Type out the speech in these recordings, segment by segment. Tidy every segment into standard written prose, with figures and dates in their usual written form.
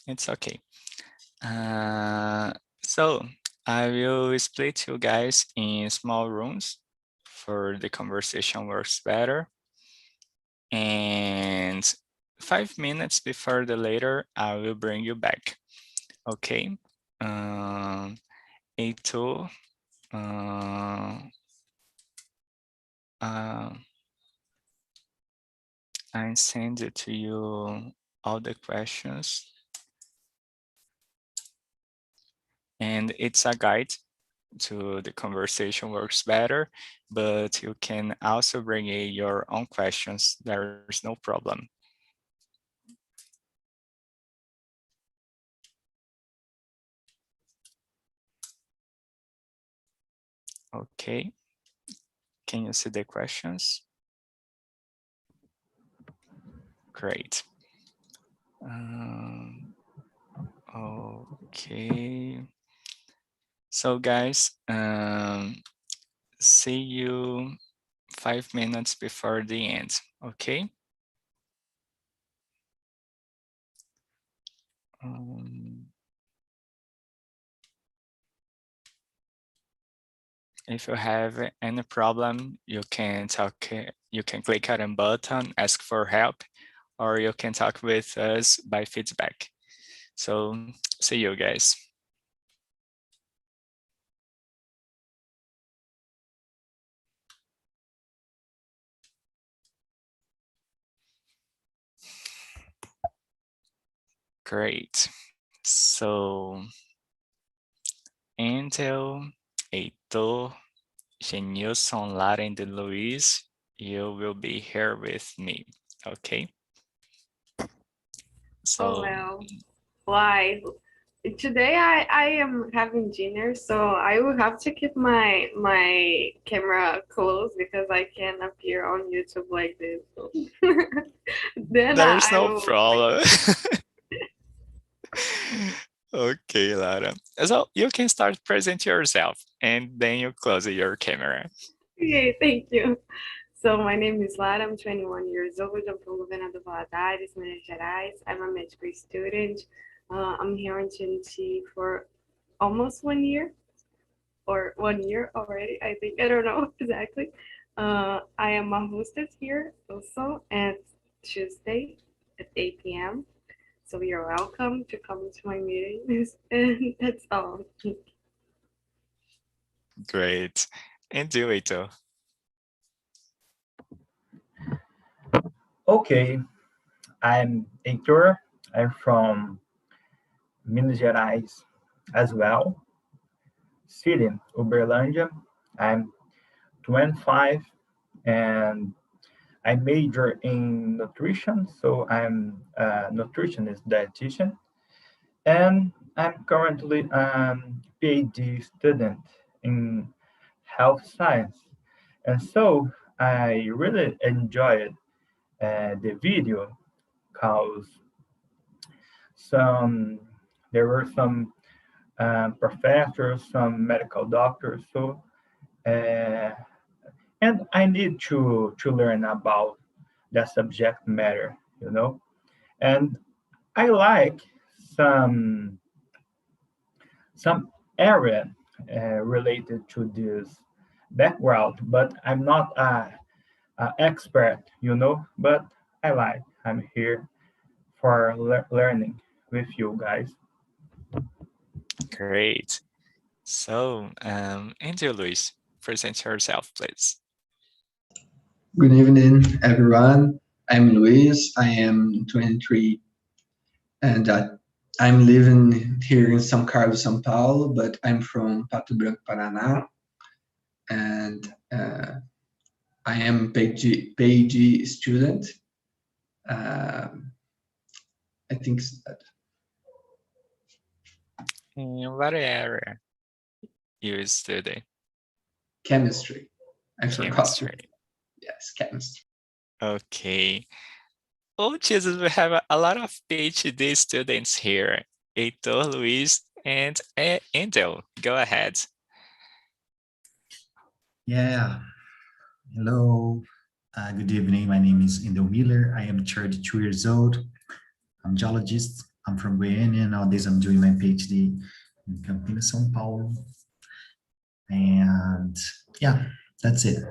It's okay. So I will split you guys in small rooms for the conversation works better. And 5 minutes before the later, I will bring you back. Okay. Heitor, I send it to you all the questions. And it's a guide to the conversation works better, but you can also bring in your own questions. There's no problem. Okay. Can you see the questions? Great. Okay. So guys, see you 5 minutes before the end, okay? If you have any problem, you can click on a button, ask for help, or you can talk with us by feedback. So see you guys. Great. So Angel, Heitor, Genilson, Lara, and Luis, you will be here with me, okay? So, oh well, why? Today I am having dinner, so I will have to keep my camera closed because I can appear on YouTube like this. So. Then there's I no will like. problem. Okay, Lara. So you can start present yourself and then you close your camera. Okay, thank you. So my name is Lara. I'm 21 years old. I'm from Governador Valadares, Minas Gerais. I'm a medical student. I'm here in Tennessee for almost 1 year, or 1 year already. I think I don't know exactly. I am a hostess here also at Tuesday at 8 p.m. So you're welcome to come to my meetings, and that's all. Great. And do it too. Okay, I'm Heitor. I'm from Minas Gerais as well. City, Uberlândia. I'm 25 and I major in nutrition, so I'm a nutritionist dietitian. And I'm currently a PhD student in health science. And so I really enjoyed the video because some there were some professors, some medical doctors. So uh, and I need to learn about the subject matter, you know. And I like some some area related to this background, but I'm not a expert, you know. But I like. I'm here for learning with you guys. Great. So, Angel Luis, present yourself, please. Good evening, everyone. I'm Luis. I am 23, and I'm living here in São Carlos, São Paulo, but I'm from Pato Branco, Paraná, and I am PhD student. I think that. In what area you study? Chemistry. I forgot. Chemistry. Yes, chemistry. Okay. Oh, Jesus, we have a lot of PhD students here. Heitor, Luis, and Angel. Go ahead. Yeah, hello. Good evening. My name is Indel Miller. I am 32 years old. I'm a geologist. I'm from Goiânia. Nowadays, I'm doing my PhD in Campinas, São Paulo. And yeah, that's it.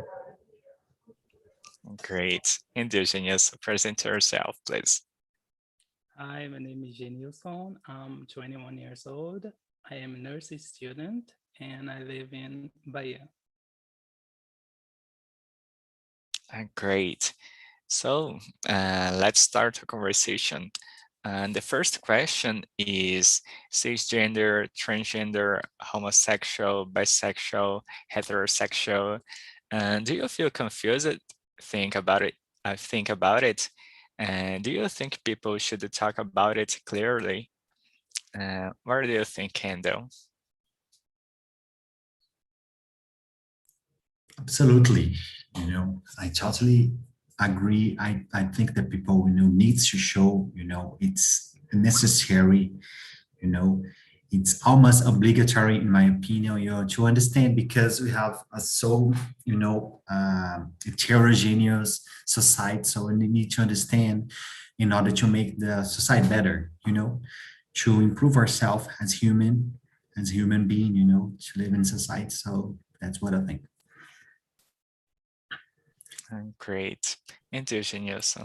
Great. Indigenous, present yourself, please. Hi, my name is Genilson. I'm 21 years old. I am a nursing student and I live in Bahia. Great. So let's start a conversation. And the first question is cisgender, transgender, homosexual, bisexual, heterosexual. And do you feel confused? Think about it. Think about it. And do you think people should talk about it clearly? What do you think, Kendall? Absolutely. I totally agree. I think that people, needs to show, it's necessary, it's almost obligatory, in my opinion, to understand, because we have a so, heterogeneous society. So we need to understand in order to make the society better, to improve ourselves as human being, to live in society. So that's what I think. Great. Indigenous,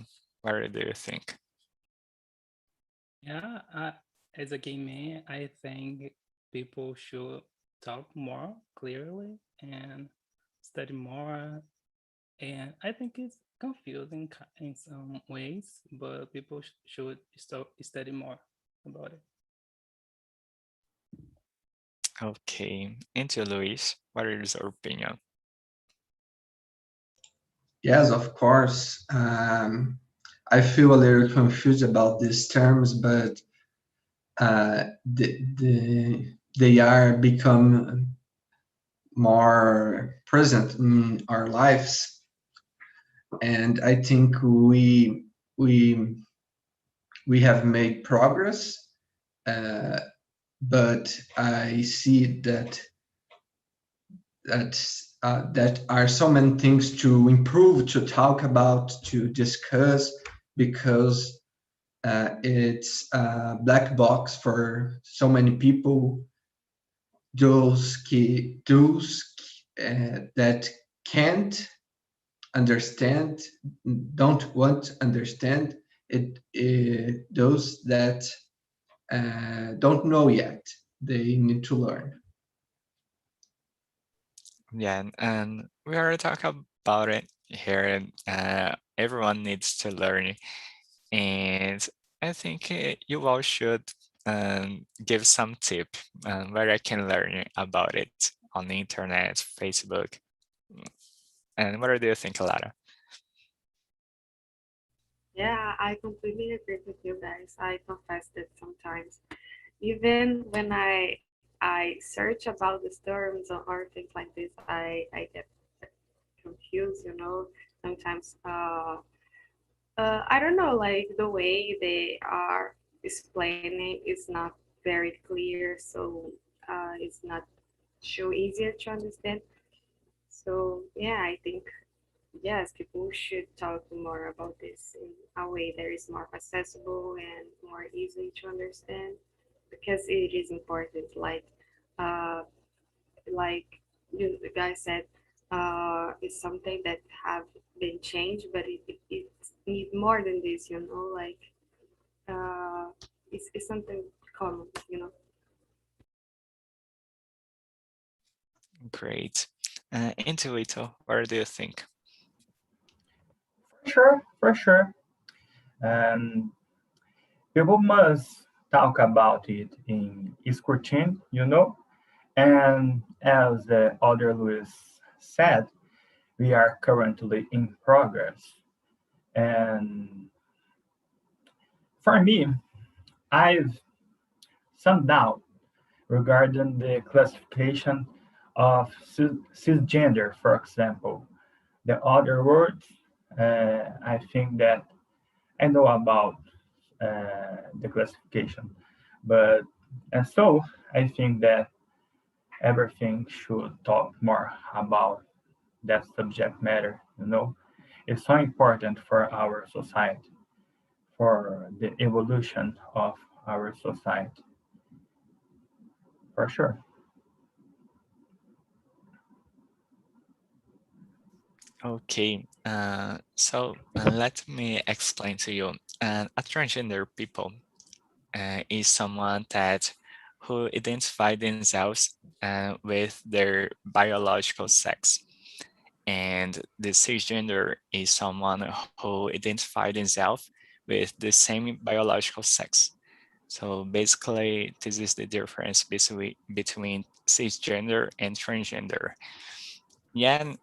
what do you think? Yeah, as a gay man, I think people should talk more clearly and study more. And I think it's confusing in some ways, but people should study more about it. Okay. Into Luis, what is your opinion? Yes, of course. I feel a little confused about these terms, but they are become more present in our lives, and I think we have made progress, but I see that are so many things to improve, to talk about, to discuss, because it's a black box for so many people. Those that can't understand, don't want to understand it, those that don't know yet, they need to learn. Yeah, and we already talked about it here. Everyone needs to learn, and I think you all should give some tip where I can learn about it on the internet, Facebook. And what do you think, Lara? Yeah, I completely agree with you guys. I confess that sometimes, even when I search about these terms or things like this, I get confused. Sometimes I don't know, like the way they are explaining is not very clear, so it's not so easier to understand. So yeah, I think yes, people should talk more about this in a way that is more accessible and more easy to understand, because it is important. Uh, like you guys said, it's something that have been changed, but it need more than this. Like uh, it's something common. Great. Intuito, what do you think? For sure. People must talk about it in escorting, and as the other Louis said, we are currently in progress. And for me, I've some doubt regarding the classification of cisgender, for example. The other words, I think that I know about the classification, but and so I think that everything should talk more about that subject matter. It's so important for our society, for the evolution of our society, for sure. Okay, so let me explain to you. A transgender people is someone that who identify themselves with their biological sex. And the cisgender is someone who identify themselves with the same biological sex. So basically, this is the difference between cisgender and transgender. Yeah,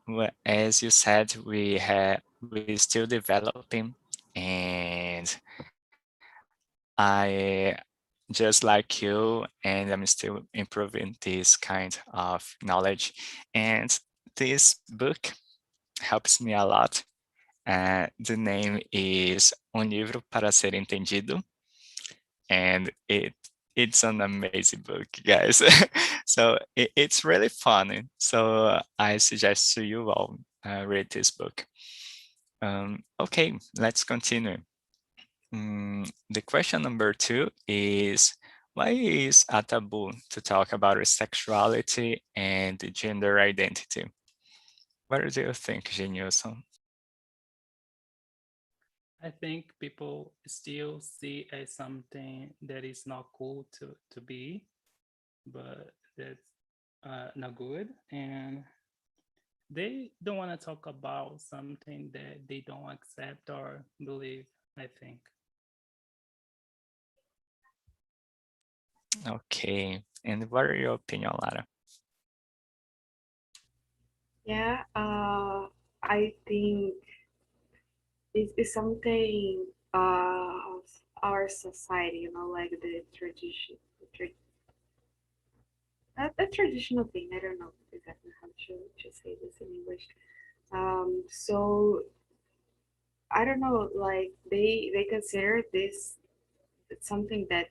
as you said, we're still developing, and I just like you, and I'm still improving this kind of knowledge. And this book helps me a lot. The name is Um Livro para Ser Entendido, and it's an amazing book, guys. So it's really fun. So I suggest to you all read this book. Okay, let's continue. The question number 2 is, why is a taboo to talk about sexuality and gender identity? What do you think, Genilson? I think people still see as something that is not cool to be, but that's not good. And they don't want to talk about something that they don't accept or believe, I think. Okay, and what are your opinion, Lara? Yeah, I think it's something of our society, you know, like the tradition, a traditional thing. I don't know exactly how to say this in English. So I don't know, like they consider this something that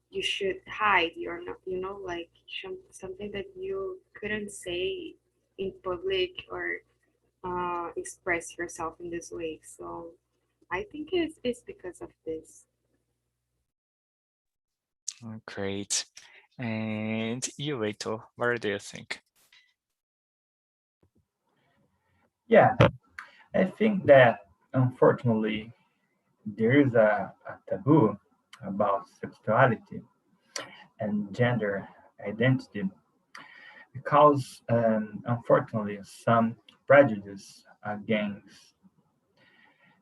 you should hide. You're not, you know, like something that you couldn't say in public or express yourself in this way. So I think it's because of this. Great. And you, Heitor, what do you think? Yeah, I think that unfortunately there is a taboo about sexuality and gender identity because unfortunately some prejudice against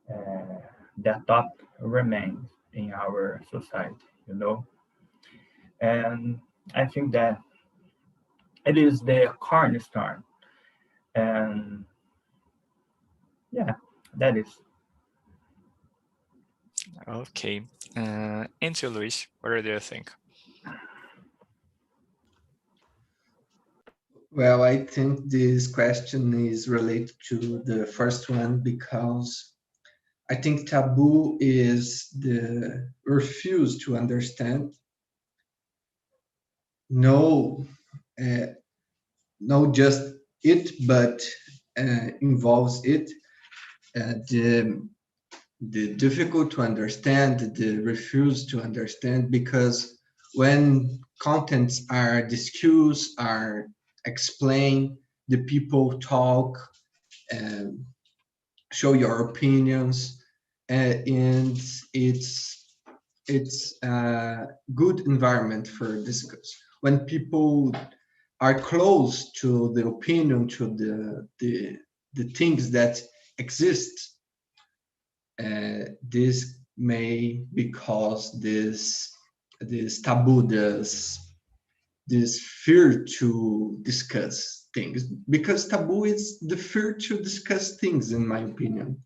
uh, that topic remains in our society, you know. And I think that it is the cornerstone. And yeah, that is. Okay. And you, Luis, what do you think? Well, I think this question is related to the first one because I think taboo is the refuse to understand. No, uh, no, just it, but involves it. The difficult to understand, the refuse to understand, because when contents are discussed, are explained, the people talk, and show your opinions, and it's a good environment for discuss. When people are close to the opinion, to the things that exist, this may because this taboo, this fear to discuss things, because taboo is the fear to discuss things, in my opinion.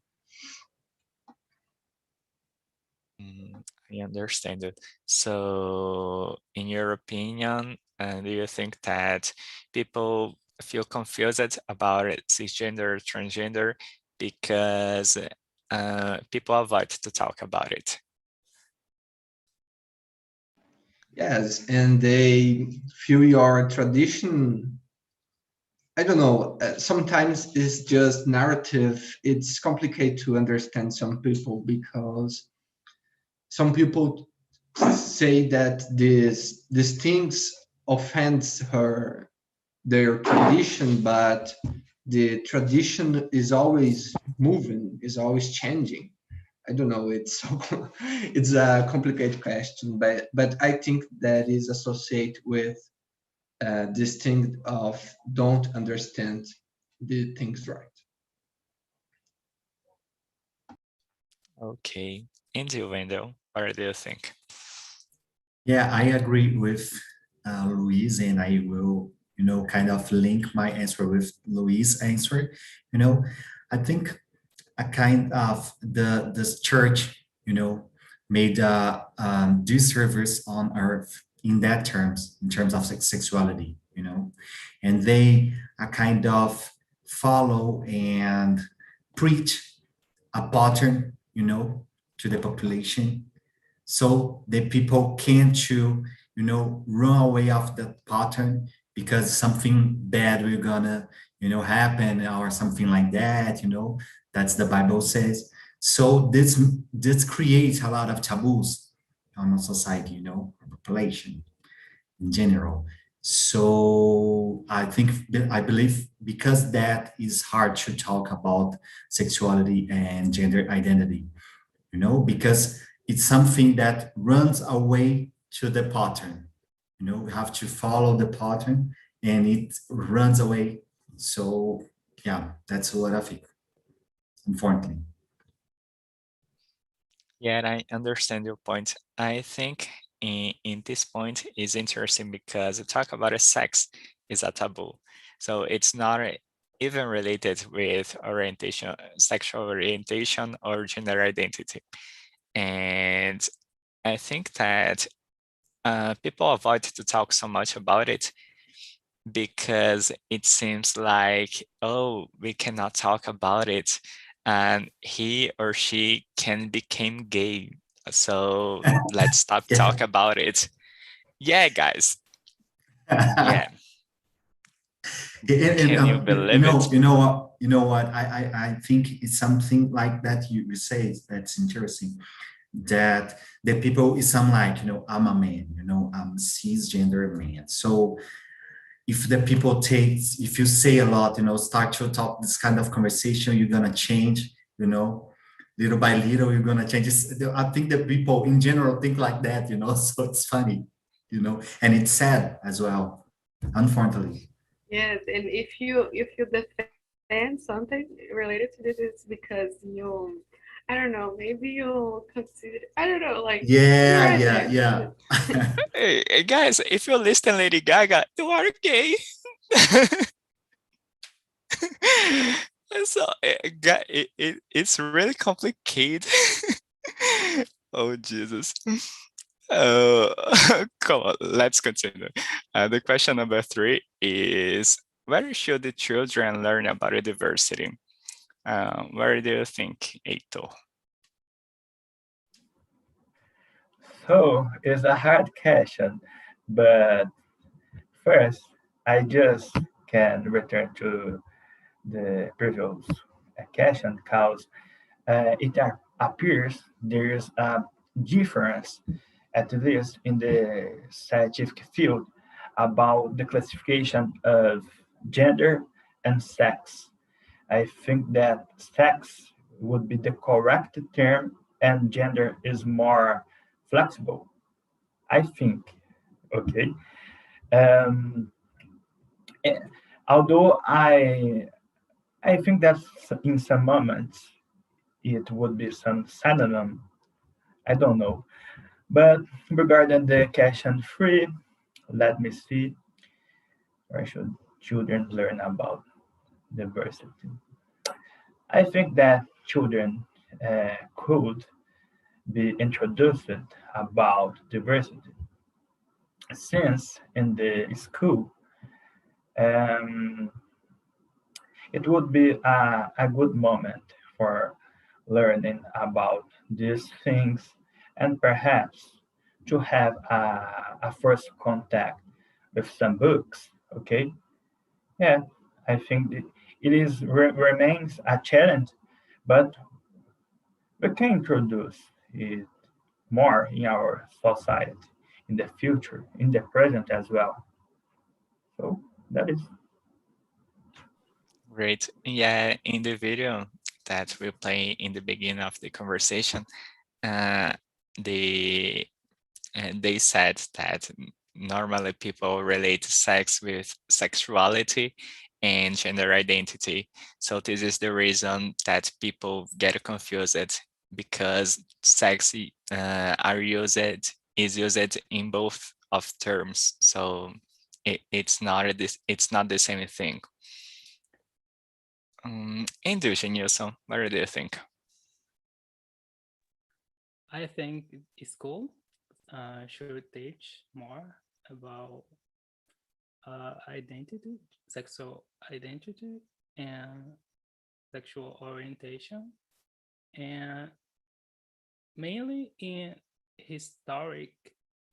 I understand it. So, in your opinion, do you think that people feel confused about it, cisgender, transgender, because people avoid to talk about it? Yes, and they feel your tradition. I don't know. Sometimes it's just narrative. It's complicated to understand some people because some people say that these things offends their tradition, but the tradition is always moving, is always changing. I don't know. It's it's a complicated question, but I think that is associated with this thing of don't understand the things right. Okay. And you, Wendell, what do you think? Yeah, I agree with Louise, and I will, kind of link my answer with Louise's answer. I think a kind of this church, made disservice on earth in that terms, in terms of sexuality, and they are kind of follow and preach a pattern, to the population, so the people can't run away of the pattern because something bad will gonna happen or something like that. That's the Bible says. So this creates a lot of taboos on a society, population in general. So I believe because that is hard to talk about sexuality and gender identity, because it's something that runs away to the pattern. We have to follow the pattern and it runs away. So yeah, that's what I think, unfortunately. Yeah, and I understand your point. I think in this point is interesting because talk about a sex is a taboo. So it's not even related with orientation, sexual orientation or gender identity. And I think that people avoid to talk so much about it because it seems like, oh, we cannot talk about it and he or she can become gay. So let's stop Yeah. talk about it. Yeah, guys. Yeah. Can you believe it? You know what? I think it's something like that you say that's interesting. That the people is some like, I'm a man, I'm a cisgender man. So if the people if you say a lot, start to talk this kind of conversation, you're gonna change, little by little, you're gonna change. I think that people in general think like that, so it's funny, and it's sad as well, unfortunately. Yes, and if you defend something related to this, it's because you, I don't know, maybe you consider, I don't know, like you're Yeah, right yeah, there. yeah. Hey, guys, if you listen Lady Gaga, you are gay. So it's really complicated. Oh, Jesus. Come on, let's continue. The question number 3 is, where should the children learn about diversity? Where do you think, Eito? So it's a hard question, but first I just can return to the previous question because it appears there is a difference, at least in the scientific field, about the classification of gender and sex. I think that sex would be the correct term and gender is more flexible. I think. Okay. Um, eh, Although I think that in some moments it would be some synonym. I don't know. But regarding the question free, let me see. Where should children learn about diversity? I think that children could be introduced about diversity since in the school um, it would be a good moment for learning about these things and perhaps to have a first contact with some books. Okay, yeah, I think it is remains a challenge, but we can introduce it more in our society, in the future, in the present as well. So that is Great. Yeah, in the video that we play in the beginning of the conversation, uh, the they said that normally people relate sex with sexuality and gender identity. So this is the reason that people get confused, because sex is used in both of terms. So it's not it's not the same thing. And you, Genilson, what do you think? I think school should teach more about identity, sexual identity, and sexual orientation, and mainly in historic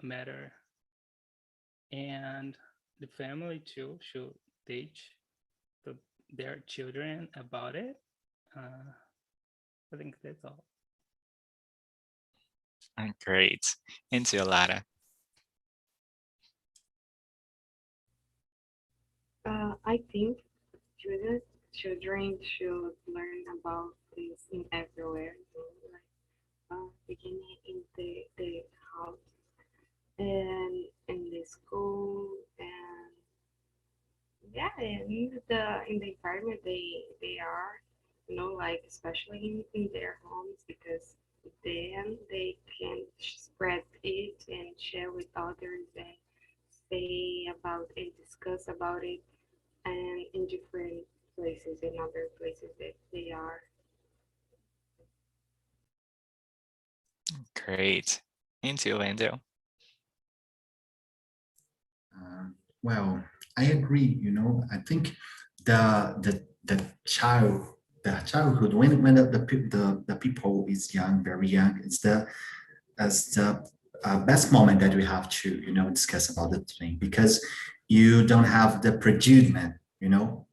matter. And the family too should teach their children about it. I think that's all. Great. And you, Lara? I think children should learn about this in everywhere, like beginning in the house and in the school and yeah, in the environment they are, like especially in their homes because then they can spread it and share with others and say about and discuss about it and in different places in other places that they are. Great. And you, Wendell? Well, I agree. I think the childhood when the people is young, very young, it's the best moment that we have to discuss about the thing, because you don't have the prejudgment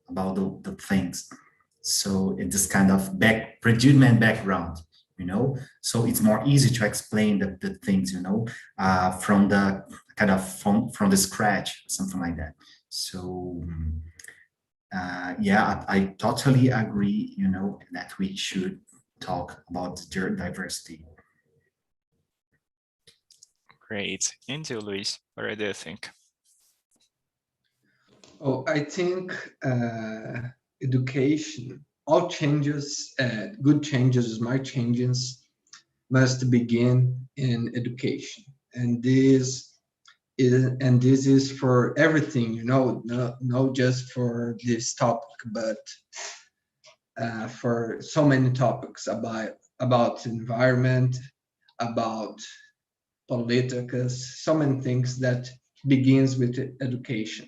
about the things. So it's this kind of prejudgment background, so it's more easy to explain the things, from the kind of from the scratch, something like that. So yeah, I totally agree, that we should talk about the diversity. Great. And you, Luis, what do you think? Oh, I think education, all changes, good changes, smart changes, must begin in education, and this is for everything, not just for this topic, but for so many topics about environment, about politics, so many things that begins with education.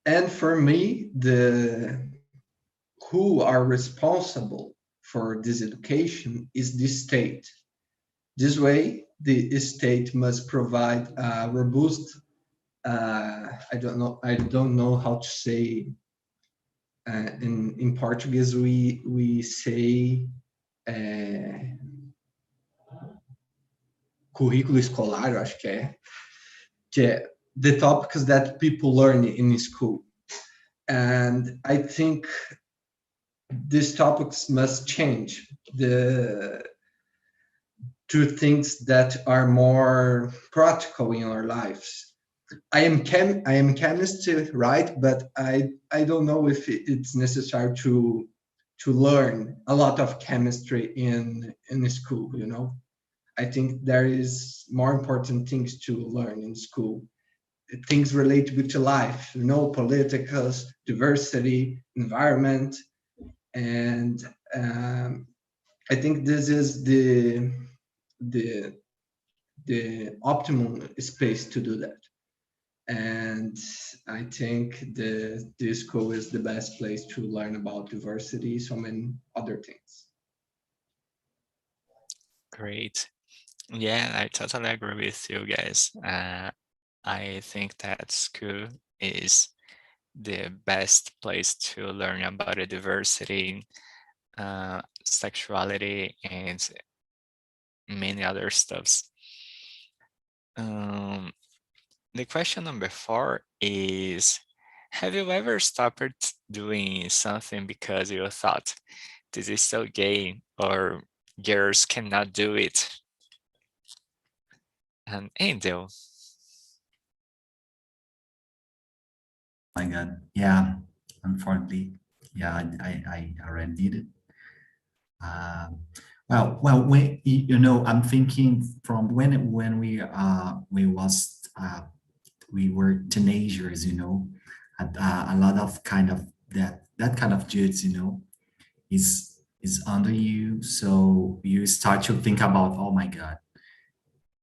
And for me, the who are responsible for this education is the state. This way, the state must provide a robust. I don't know how to say. In Portuguese, we say currículo escolar, eu acho que é the topics that people learn in school. And I think these topics must change to things that are more practical in our lives. I am chemist, right? But I don't know if it's necessary to learn a lot of chemistry in school. I think there is more important things to learn in school. Things related with life, politics, diversity, environment, and I think this is the optimum space to do that. And I think the school is the best place to learn about diversity, so many other things. Great. Yeah, I totally agree with you guys. I think that school is the best place to learn about the diversity, sexuality, and many other stuffs. The question number 4 is, have you ever stopped doing something because you thought this is so gay or girls cannot do it? And Angel. My God, yeah, unfortunately, yeah, I already did it. Well, when you know, I'm thinking from when we were teenagers, you know, a lot of kind of that kind of judge, you know, is under you, so you start to think about, oh my God,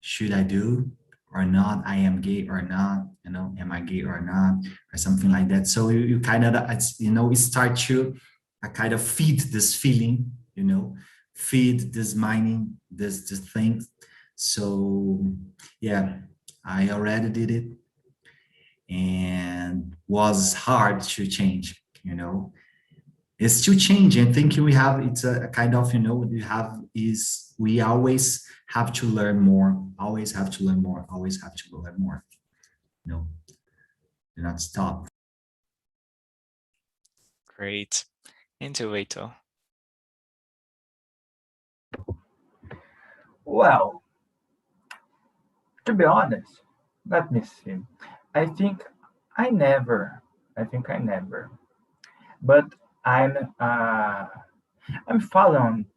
should I do or not? I am gay or not? You know, am I gay or not? Or something like that. So you kind of, you know, you start to kind of feed this feeling, you know, feed this mining, this thing. So yeah, I already did it, and was hard to change, you know. It's to change. And thinking we have, it's a kind of, you know, we have is we always have to learn more, always have to learn more, always have to learn more, you know, do not stop. Great. Angel, Waito. Well, to be honest, let me see. I think I think I never. But I'm uh, I'm following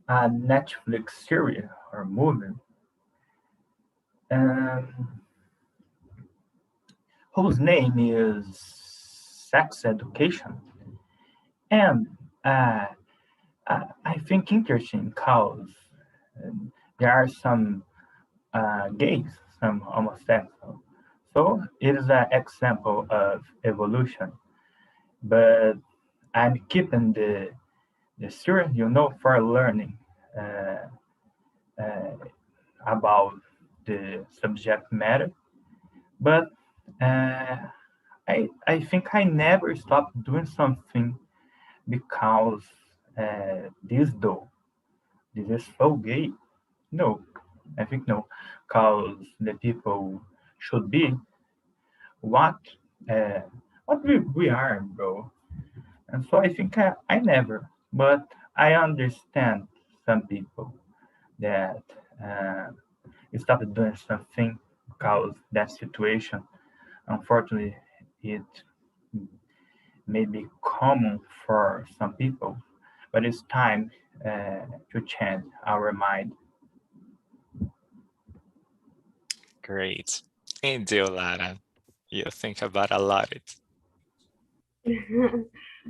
a Netflix series or movie um, whose name is Sex Education, and uh, I think interesting because there are some gays, some homosexual. So it is an example of evolution. But I'm keeping the series, you know, for learning uh, uh, about the subject matter. But uh, I think I never stopped doing something because this though this is so gay. No, I think no, because the people should be what uh, what we are, bro. And so I think I never, but I understand some people that uh, stopped doing something because that situation. Unfortunately, it may be common for some people, but it's time to change our mind. Great. Angel, Lara. You think about a lot it.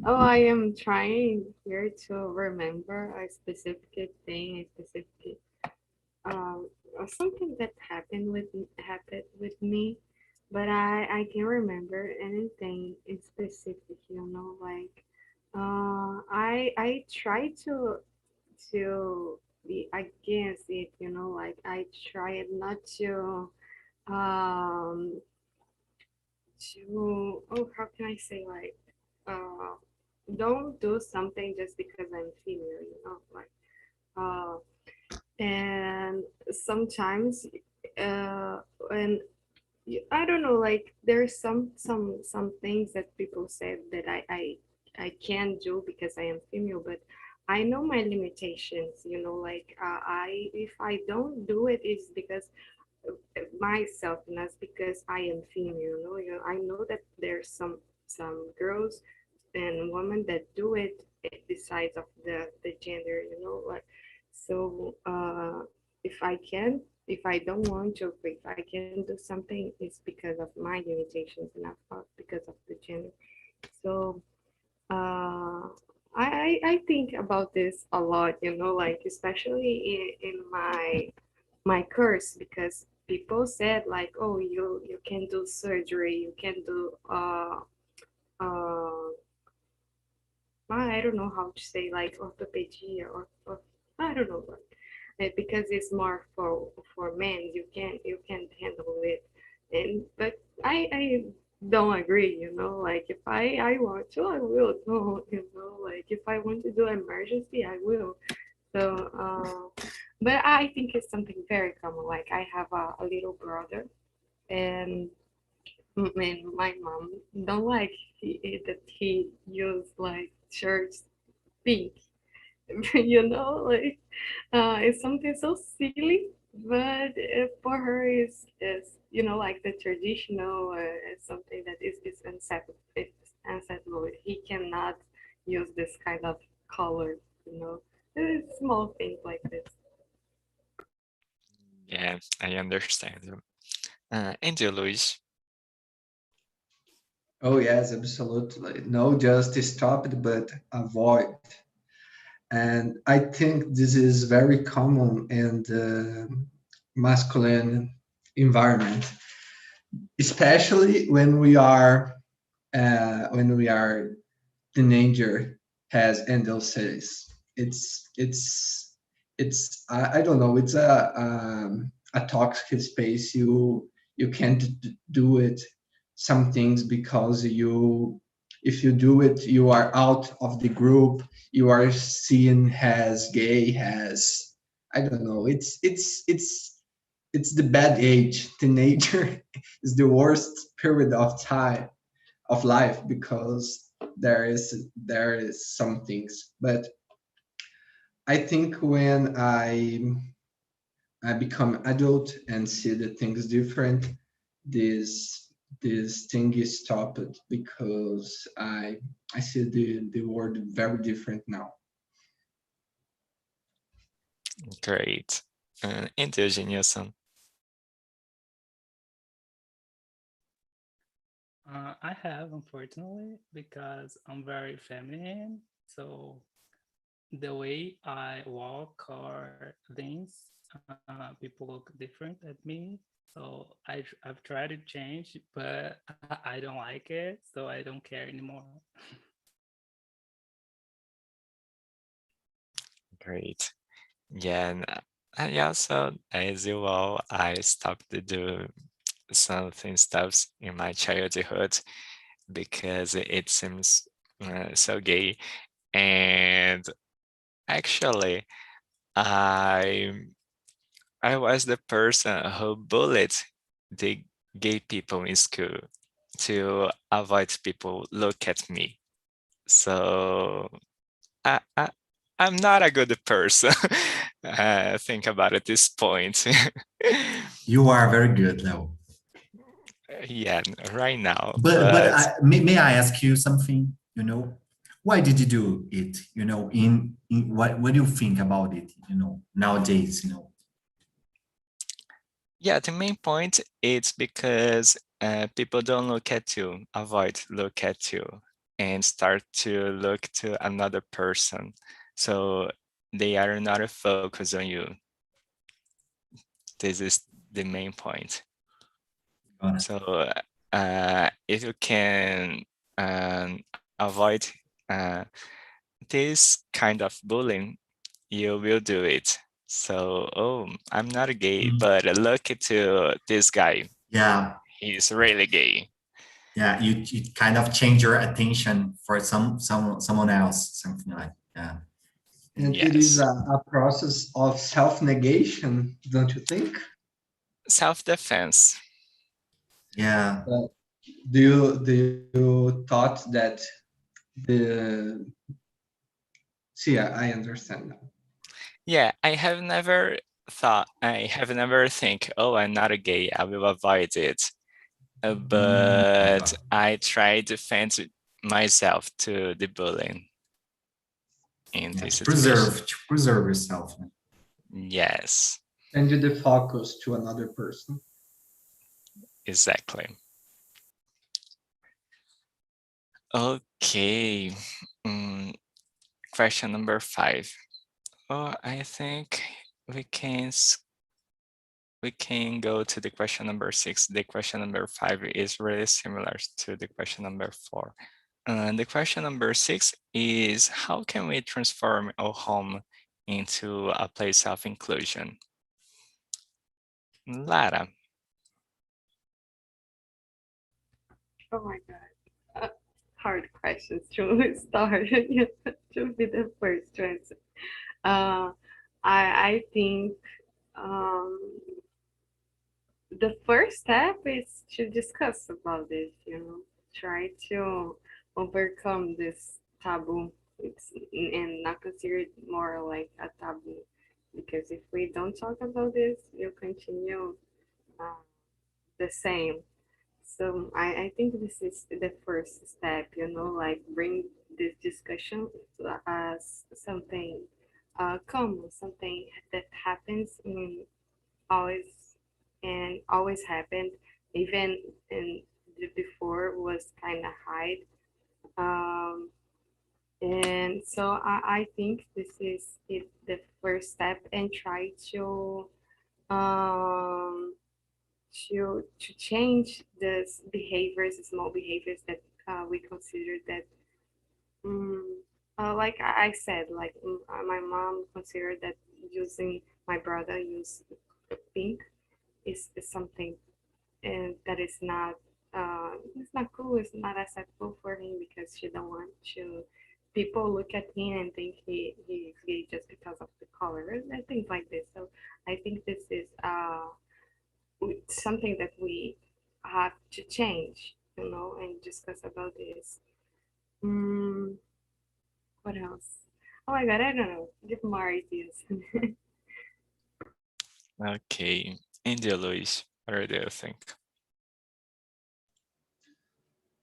Oh, I am trying here to remember a specific thing, a specific something that happened with me, but I can't remember anything in specific. You know, like I try to be against it. You know, like I try not um oh, how can I say, like uh don't do something just because I'm female. You know, like uh and sometimes when I don't know, like there's some things that people said that I can't do because I am female, but I know my limitations, you know, like I if I don't do it, it's because myself, not because I am female, you know, I know that there's some girls and women that do it besides of the gender, you know, like so if I can, if I don't want to, if I can do something, it's because of my limitations and not because of the gender. So uh I think about this a lot, you know, like especially in my course, because people said like, oh, you can do surgery, you can do uh I don't know how to say, like orthopedic or I don't know, because it's more for men. You can handle it, and but I don't agree. You know, like if I want to, I will. No, you know, like if I want to do emergency, I will. So, but I think it's something very common. Like I have a little brother, and my mom don't like that he use like shirts pink. Like it's something so silly, but for her is like the traditional. It's something that is unacceptable. It's unacceptable. He cannot use this kind of color. Small things like this. Yeah, I understand. And you, Luis? Oh yes, absolutely. No, just stop it, but avoid. And I think this is very common in the masculine environment, especially when we are teenager has says it's I don't know, it's a toxic space. You can't do it some things because if you do it you are out of the group, you are seen as gay, as I don't know, it's the bad age. Teenager is the worst period of time of life because there is some things. But I think when I become adult and see the things different, this thing is stopped because I see the world very different now. Great. And you, Genius? I have, unfortunately, because I'm very feminine. So the way I walk or things, people look different at me. So I've tried to change, but I don't like it. So I don't care anymore. Great. Yeah, yeah, so as you all, I stopped to do something stuffs in my childhood because it seems so gay. And actually, I I was the person who bullied the gay people in school to avoid people look at me. So I I'm not a good person. Think about it this point. You are very good, Leo. Yeah, right now, But but may I ask you something? Why did you do it? In what do you think about it? Nowadays. yeah, the main point is because people don't look at you, avoid look at you, and start to look to another person. So they are not a focus on you. This is the main point. Got it. So if you can avoid uh, this kind of bullying, you will do it. So, oh, I'm not gay, Mhm. but look to this guy. Yeah, He's really gay. yeah. You kind of change your attention for someone else, something like that. And it is Yes. a process of self-negation, don't you think? Self-defense. Yeah. uh, do you thought that the see, I understand now. Yeah, I have never think, oh, I'm not a gay, I will avoid it. But I try to defend myself to the bullying in Yeah, this to situation. preserve yourself. Yes, And you the focus to another person. exactly. Okay. Mm, question number 5. Oh, I think we can we can go to the question number 6. The question number 5 is really similar to the question number 4. And the question number 6 is, how can we transform our home into a place of inclusion? Lara. Oh my God. Hard questions to start. To be the first to answer. I think the first step is to discuss about this, try to overcome this taboo. And not consider it more like a taboo, because if we don't talk about this, you'll continue the same. So I think this is the first step, like bring this discussion as something common, something that happens in always and always happened, even in the before was kind of hide. Um, and so I think this is the first step, and try um, to change these behaviors, small behaviors that we consider that, like I said, like my mom considered that using my brother use pink is something and that is not it's not cool, it's not acceptable for him, because she don't want to people look at him and think he's gay just because of the color and things like this. So I think this is something that we have to change, and discuss about this. Mm, what else? Oh my god, I don't know. Give more ideas. Okay, India, Luis, what do you think?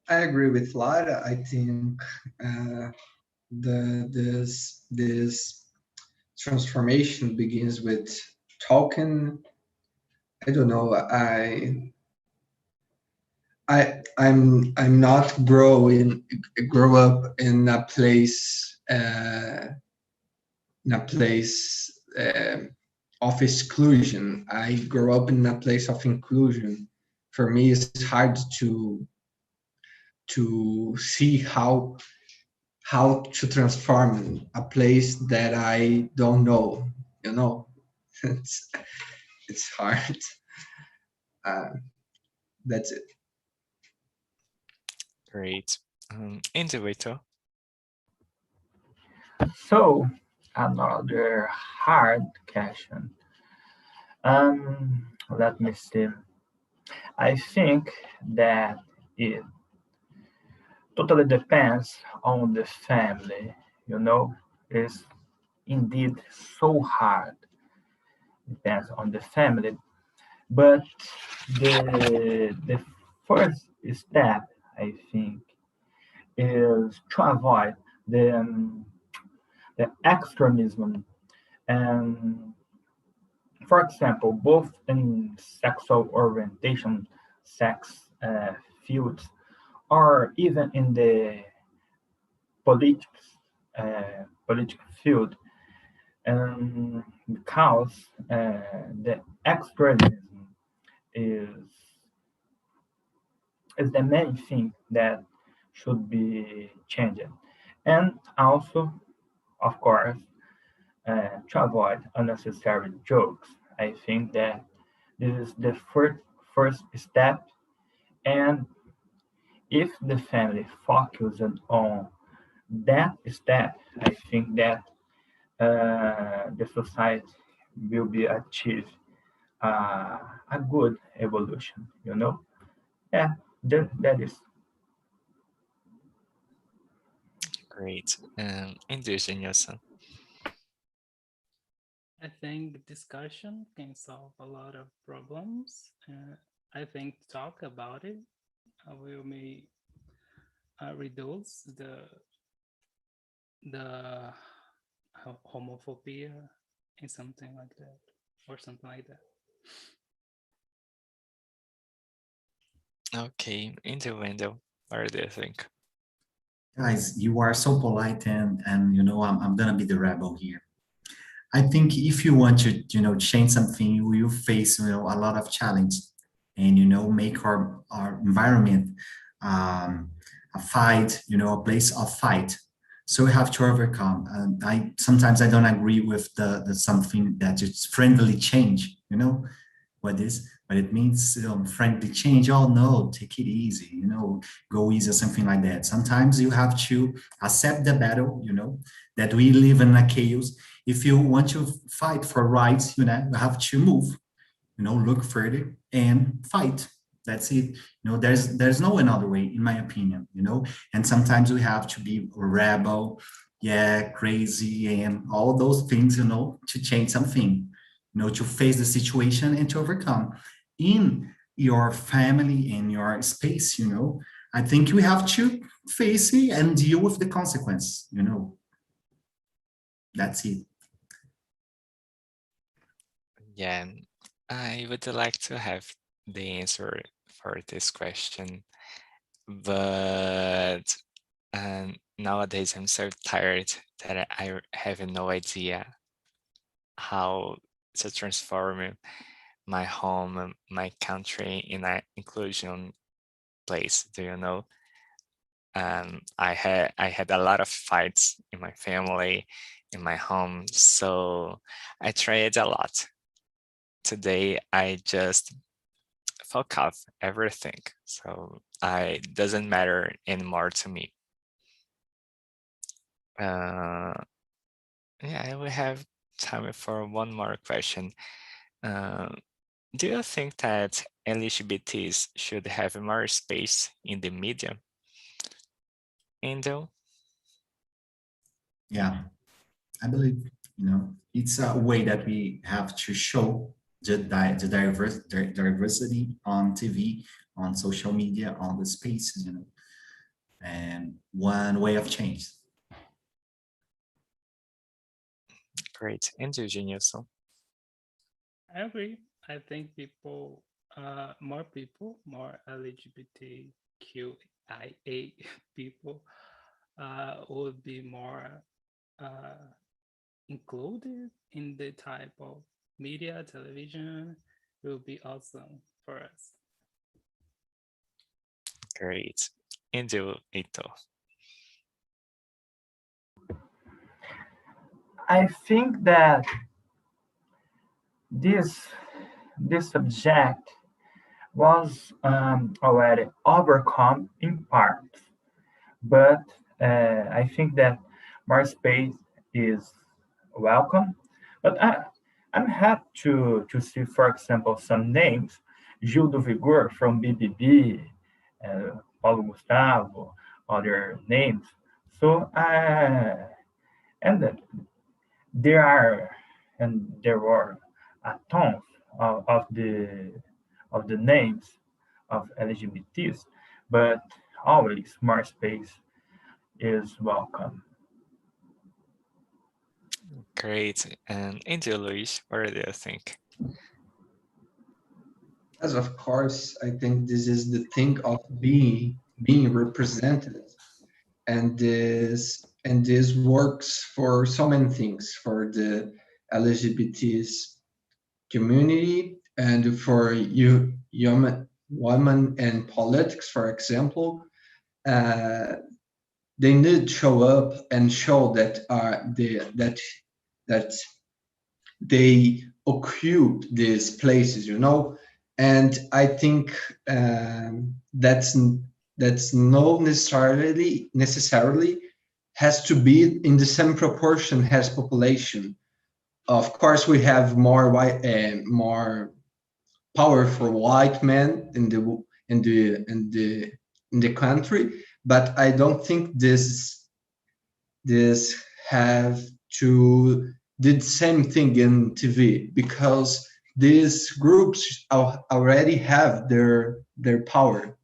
I agree with Lara. I think this transformation begins with talking. I don't know. I'm not grow up in a place of exclusion. I grew up in a place of inclusion. For me, it's hard to see how to transform a place that I don't know. You know, it's it's hard. Uh, that's it. Great. Individual. So another hard question. Let me see. I think that it totally depends on the family. It's indeed so hard. Depends on the family, but the first step, I think, is to avoid the extremism. And for example, both in sexual orientation, sex fields, or even in the politics political field, because the extremism is the main thing that should be changed, and also, of course, to avoid unnecessary jokes. I think that this is the first step, and if the family focuses on that step, I think that the society will be achieve a good evolution. Yeah, that is. Great. Indigenous. I think discussion can solve a lot of problems. I think talk about it will may reduce the homophobia and something like that, or something like that. Okay, Individual, what do you think? Guys, you are so polite, and I'm gonna be the rebel here. I think if you want to change something, you will face a lot of challenge, and make our environment a fight, a place of fight. So we have to overcome. Sometimes I don't agree with the something that it's friendly change. What it means, friendly change. Oh no, take it easy, go easy or something like that. Sometimes you have to accept the battle, that we live in a chaos. if you want to fight for rights, you have to move, look further and fight. That's it. There's no another way, in my opinion, and sometimes we have to be a rebel, crazy and all those things, to change something, to face the situation and to overcome. In your family and your space, I think we have to face it and deal with the consequence, That's it. Yeah, I would like to have the answer for this question, but nowadays I'm so tired that I have no idea how to transform my home, my country in an inclusion place. Do you know? I had a lot of fights in my family, in my home, so I tried a lot. Today I just fuck off everything, so it doesn't matter anymore to me. Yeah, we have time for one more question. Do you think that LGBTs should have more space in the media? Angel? Yeah, I believe, it's a way that we have to show the diversity on TV, on social media, on the spaces, and one way of change. Great. And Eugenia, so I agree. I think more LGBTQIA people would be more included in the type of media, television. It will be awesome for us. great. And you, Ito. I think that this subject was already overcome in part, but I think that more space is welcome. But I'm happy to see, for example, some names: Gil do Vigor from BBB, Paulo Gustavo, other names. So and there are and there were a ton of the names of LGBTs, but always more space is welcome. Great. And you, Luis, what do you think? As of course, I think this is the thing of being represented, and this works for so many things for the LGBTs community and for you women in politics, for example. Uh, they need to show up and show that that they occupy these places, and I think that's not necessarily has to be in the same proportion as population. Of course, we have more white more powerful white men in the country, but I don't think this have to did the same thing in TV, because these groups already have their power,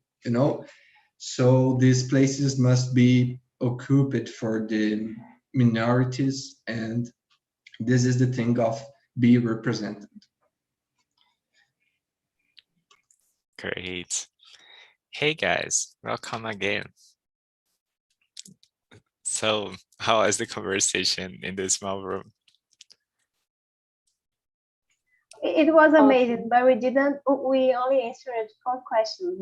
so these places must be occupied for the minorities, and this is the thing of be represented. Great. Hey guys, welcome again. So, how was the conversation in this small room? It was amazing, but we only answered 4 questions,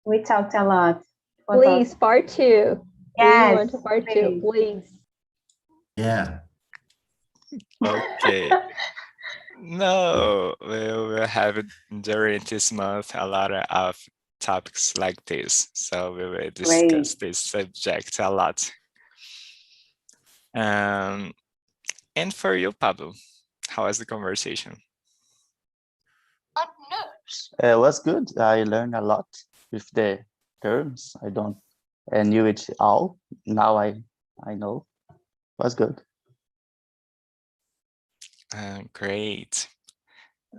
We talked a lot. Please, part 2. Yes, we want a part 2, please. Yeah. Okay. No, we'll have during this month a lot of topics like this. So we will discuss this subject a lot. And for you, Pablo, how was the conversation? It was good. I learned a lot with the terms. I knew it all. Now I know. It was good. Great.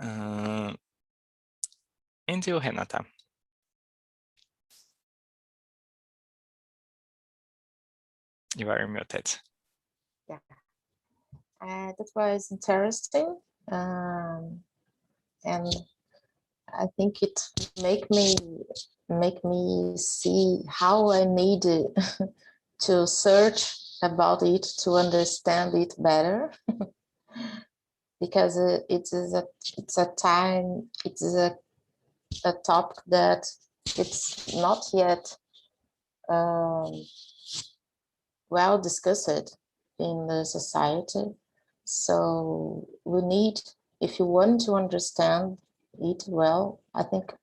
And you, Renata? You are muted. Yeah, that was interesting, and I think it make me see how I need to search about it to understand it better, because it's a topic that it's not yet well discussed in the society. So we need, if you want to understand it well, I think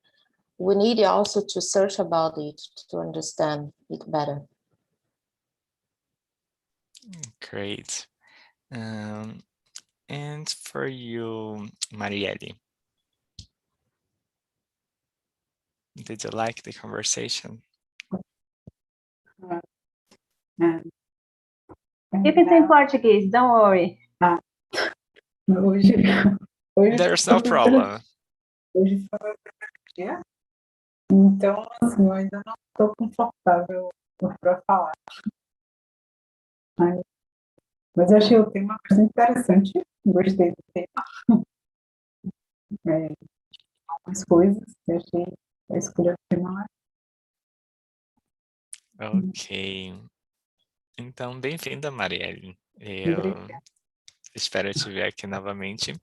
we need also to search about it to understand it better. Great. And for you, Marielle, did you like the conversation? If it's in Portuguese, don't worry. There's no problem. Hoje foi o dia, então assim, eu ainda não estou confortável para falar. Mas eu achei o tema bastante interessante, gostei do tema. Algumas coisas, eu achei a escolha do tema. Ok. Então, bem-vinda, Marielle. Eu espero te ver aqui novamente.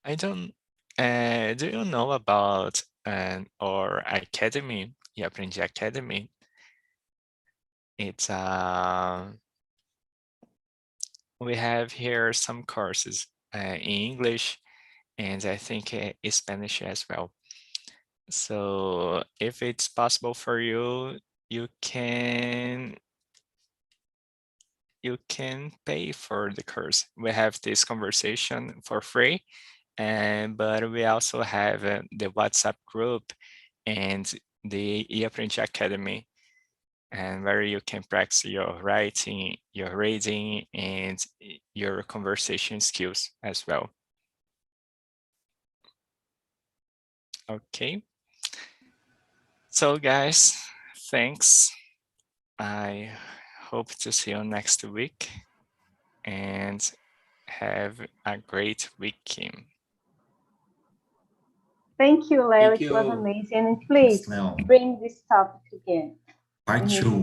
I don't. Do you know about our academy? E Aprendi Academy. It's we have here some courses in English, and I think Spanish as well. So if it's possible for you, you can pay for the course. We have this conversation for free, but we also have the WhatsApp group and the Aprendi Academy, and where you can practice your writing, your reading, and your conversation skills as well. Okay. So guys, thanks. I hope to see you next week and have a great weekend. Thank you, Leo. Thank It was you. amazing. And please Thanks, Leo. bring this topic again. Part We need 2.